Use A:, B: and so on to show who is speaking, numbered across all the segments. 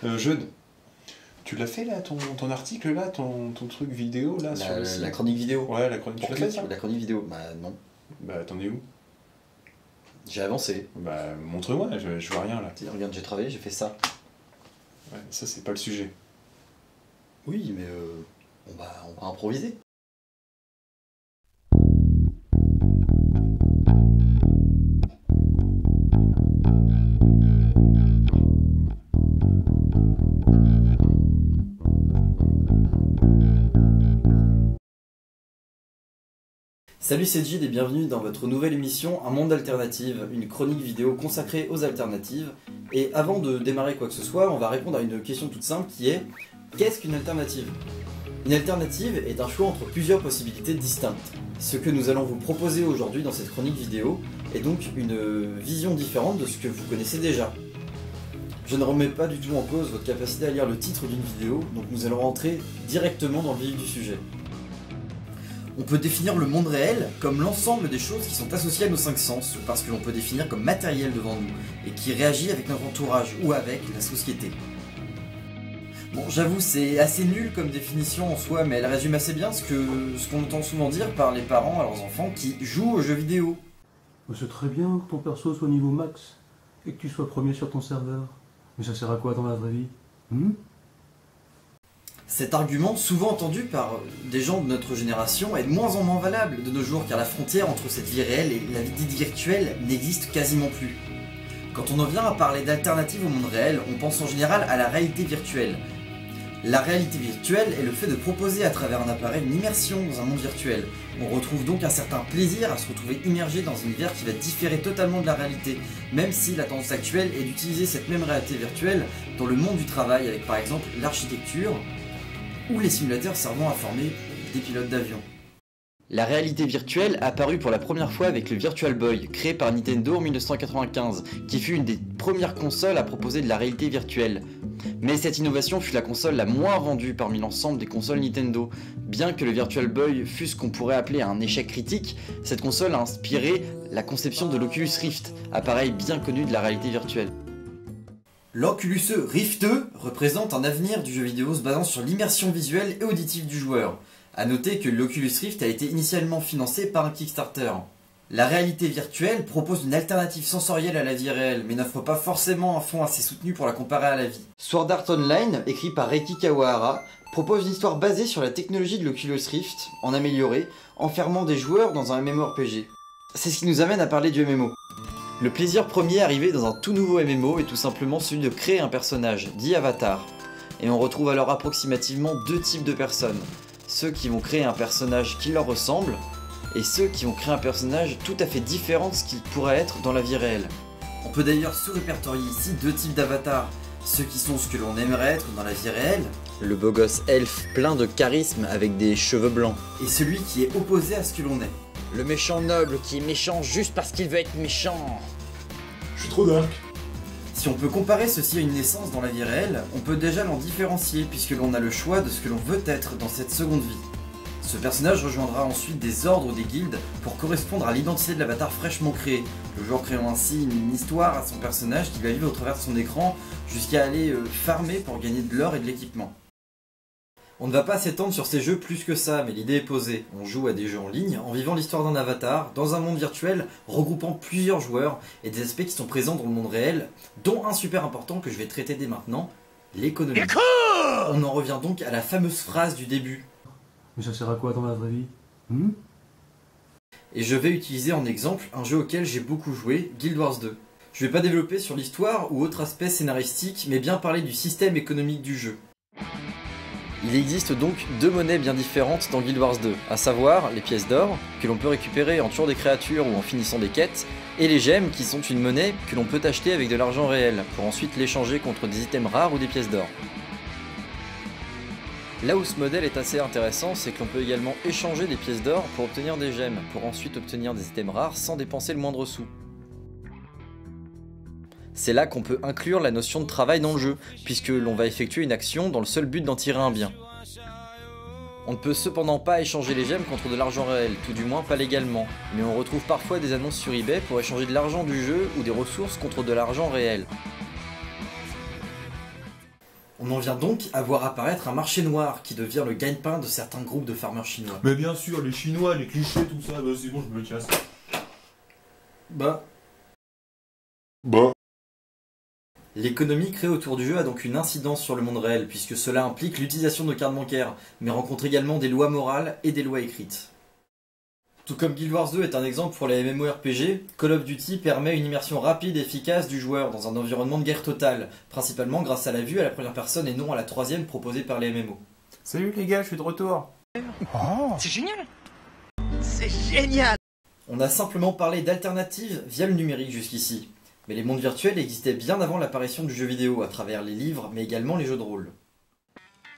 A: Jeune, tu l'as fait là, ton article là, ton truc vidéo là sur le site?
B: La chronique vidéo.
A: Ouais, la chronique. Tu l'as fait ça?
B: La chronique vidéo. Bah non.
A: Bah t'en es où?
B: J'ai avancé.
A: Bah montre-moi, je vois rien là.
B: Regarde, j'ai travaillé, j'ai fait ça.
A: Ouais, ça c'est pas le sujet.
B: Oui, mais on va improviser. Salut, c'est Gilles et bienvenue dans votre nouvelle émission Un monde d'alternatives, une chronique vidéo consacrée aux alternatives. Et avant de démarrer quoi que ce soit, on va répondre à une question toute simple qui est: qu'est-ce qu'une alternative? Une alternative est un choix entre plusieurs possibilités distinctes. Ce que nous allons vous proposer aujourd'hui dans cette chronique vidéo est donc une vision différente de ce que vous connaissez déjà. Je ne remets pas du tout en cause votre capacité à lire le titre d'une vidéo, donc nous allons rentrer directement dans le vif du sujet. On peut définir le monde réel comme l'ensemble des choses qui sont associées à nos cinq sens, ou parce que l'on peut définir comme matériel devant nous, et qui réagit avec notre entourage ou avec la société. Bon, j'avoue, c'est assez nul comme définition en soi, mais elle résume assez bien ce qu'on entend souvent dire par les parents à leurs enfants qui jouent aux jeux vidéo.
C: C'est très bien que ton perso soit niveau max, et que tu sois premier sur ton serveur. Mais ça sert à quoi dans la vraie vie?
B: Cet argument, souvent entendu par des gens de notre génération, est de moins en moins valable de nos jours, car la frontière entre cette vie réelle et la vie dite virtuelle n'existe quasiment plus. Quand on en vient à parler d'alternatives au monde réel, on pense en général à la réalité virtuelle. La réalité virtuelle est le fait de proposer à travers un appareil une immersion dans un monde virtuel. On retrouve donc un certain plaisir à se retrouver immergé dans un univers qui va différer totalement de la réalité, même si la tendance actuelle est d'utiliser cette même réalité virtuelle dans le monde du travail, avec par exemple l'architecture, ou les simulateurs servant à former des pilotes d'avion. La réalité virtuelle a apparu pour la première fois avec le Virtual Boy, créé par Nintendo en 1995, qui fut une des premières consoles à proposer de la réalité virtuelle. Mais cette innovation fut la console la moins vendue parmi l'ensemble des consoles Nintendo. Bien que le Virtual Boy fût ce qu'on pourrait appeler un échec critique, cette console a inspiré la conception de l'Oculus Rift, appareil bien connu de la réalité virtuelle. L'Oculus Rift représente un avenir du jeu vidéo se basant sur l'immersion visuelle et auditive du joueur. A noter que l'Oculus Rift a été initialement financé par un Kickstarter. La réalité virtuelle propose une alternative sensorielle à la vie réelle, mais n'offre pas forcément un fond assez soutenu pour la comparer à la vie. Sword Art Online, écrit par Reiki Kawahara, propose une histoire basée sur la technologie de l'Oculus Rift, en améliorée, enfermant des joueurs dans un MMORPG. C'est ce qui nous amène à parler du MMO. Le plaisir premier arrivé dans un tout nouveau MMO est tout simplement celui de créer un personnage, dit Avatar. Et on retrouve alors approximativement deux types de personnes. Ceux qui vont créer un personnage qui leur ressemble, et ceux qui vont créer un personnage tout à fait différent de ce qu'il pourrait être dans la vie réelle. On peut d'ailleurs sous-répertorier ici deux types d'avatars. Ceux qui sont ce que l'on aimerait être dans la vie réelle, le beau gosse elfe plein de charisme avec des cheveux blancs, et celui qui est opposé à ce que l'on est. Le méchant noble qui est méchant juste parce qu'il veut être méchant.
A: Je suis trop dark.
B: Si on peut comparer ceci à une naissance dans la vie réelle, on peut déjà l'en différencier puisque l'on a le choix de ce que l'on veut être dans cette seconde vie. Ce personnage rejoindra ensuite des ordres ou des guildes pour correspondre à l'identité de l'avatar fraîchement créé, le joueur créant ainsi une histoire à son personnage qui va vivre au travers de son écran jusqu'à aller farmer pour gagner de l'or et de l'équipement. On ne va pas s'étendre sur ces jeux plus que ça, mais l'idée est posée. On joue à des jeux en ligne en vivant l'histoire d'un avatar, dans un monde virtuel regroupant plusieurs joueurs et des aspects qui sont présents dans le monde réel, dont un super important que je vais traiter dès maintenant, l'économie. On en revient donc à la fameuse phrase du début.
C: Mais ça sert à quoi dans la vraie vie?
B: Et je vais utiliser en exemple un jeu auquel j'ai beaucoup joué, Guild Wars 2. Je vais pas développer sur l'histoire ou autre aspect scénaristique, mais bien parler du système économique du jeu. Il existe donc deux monnaies bien différentes dans Guild Wars 2, à savoir les pièces d'or, que l'on peut récupérer en tuant des créatures ou en finissant des quêtes, et les gemmes qui sont une monnaie que l'on peut acheter avec de l'argent réel, pour ensuite l'échanger contre des items rares ou des pièces d'or. Là où ce modèle est assez intéressant, c'est que l'on peut également échanger des pièces d'or pour obtenir des gemmes, pour ensuite obtenir des items rares sans dépenser le moindre sou. C'est là qu'on peut inclure la notion de travail dans le jeu, puisque l'on va effectuer une action dans le seul but d'en tirer un bien. On ne peut cependant pas échanger les gemmes contre de l'argent réel, tout du moins pas légalement, mais on retrouve parfois des annonces sur eBay pour échanger de l'argent du jeu ou des ressources contre de l'argent réel. On en vient donc à voir apparaître un marché noir qui devient le gagne-pain de certains groupes de farmers chinois.
D: Mais bien sûr, les Chinois, les clichés, tout ça, bah c'est bon, je me casse.
B: Bah...
D: Bah...
B: L'économie créée autour du jeu a donc une incidence sur le monde réel, puisque cela implique l'utilisation de cartes bancaires, mais rencontre également des lois morales et des lois écrites. Tout comme Guild Wars 2 est un exemple pour les MMORPG, Call of Duty permet une immersion rapide et efficace du joueur dans un environnement de guerre totale, principalement grâce à la vue à la première personne et non à la troisième proposée par les MMO.
A: Salut les gars, je suis de retour.
E: Oh, c'est génial! C'est génial!
B: On a simplement parlé d'alternatives via le numérique jusqu'ici, mais les mondes virtuels existaient bien avant l'apparition du jeu vidéo à travers les livres mais également les jeux de rôle.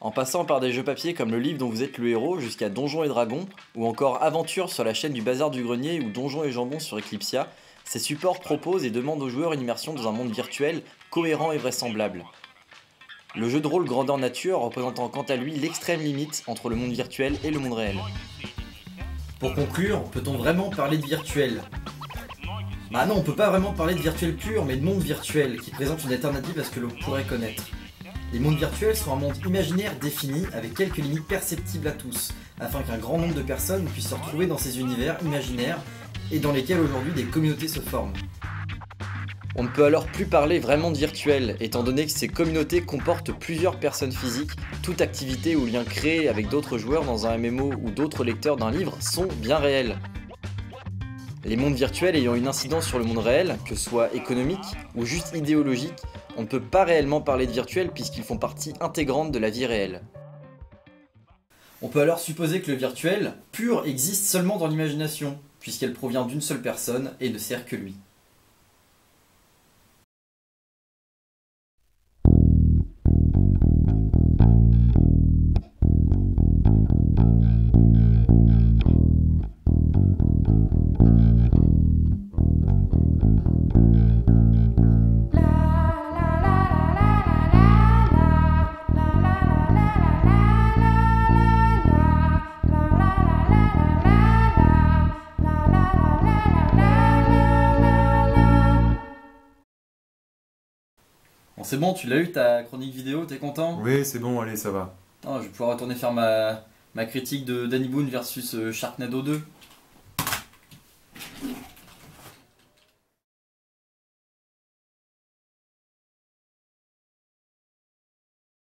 B: En passant par des jeux papier comme le livre dont vous êtes le héros jusqu'à Donjons et Dragons, ou encore Aventure sur la chaîne du Bazar du Grenier ou Donjons et Jambon sur Eclipsia, ces supports proposent et demandent aux joueurs une immersion dans un monde virtuel cohérent et vraisemblable. Le jeu de rôle grandeur nature représentant quant à lui l'extrême limite entre le monde virtuel et le monde réel. Pour conclure, peut-on vraiment parler de virtuel ? Bah non, on peut pas vraiment parler de virtuel pur, mais de monde virtuel, qui présente une alternative à ce que l'on pourrait connaître. Les mondes virtuels sont un monde imaginaire défini, avec quelques limites perceptibles à tous, afin qu'un grand nombre de personnes puissent se retrouver dans ces univers imaginaires, et dans lesquels aujourd'hui des communautés se forment. On ne peut alors plus parler vraiment de virtuel, étant donné que ces communautés comportent plusieurs personnes physiques, toute activité ou lien créé avec d'autres joueurs dans un MMO ou d'autres lecteurs d'un livre sont bien réels. Les mondes virtuels ayant une incidence sur le monde réel, que ce soit économique ou juste idéologique, on ne peut pas réellement parler de virtuel puisqu'ils font partie intégrante de la vie réelle. On peut alors supposer que le virtuel pur existe seulement dans l'imagination, puisqu'elle provient d'une seule personne et ne sert que lui. Bon, c'est bon, tu l'as eu ta chronique vidéo, t'es content?
A: Oui, c'est bon, allez, ça va.
B: Je vais pouvoir retourner faire ma critique de Danny Boone versus Sharknado 2.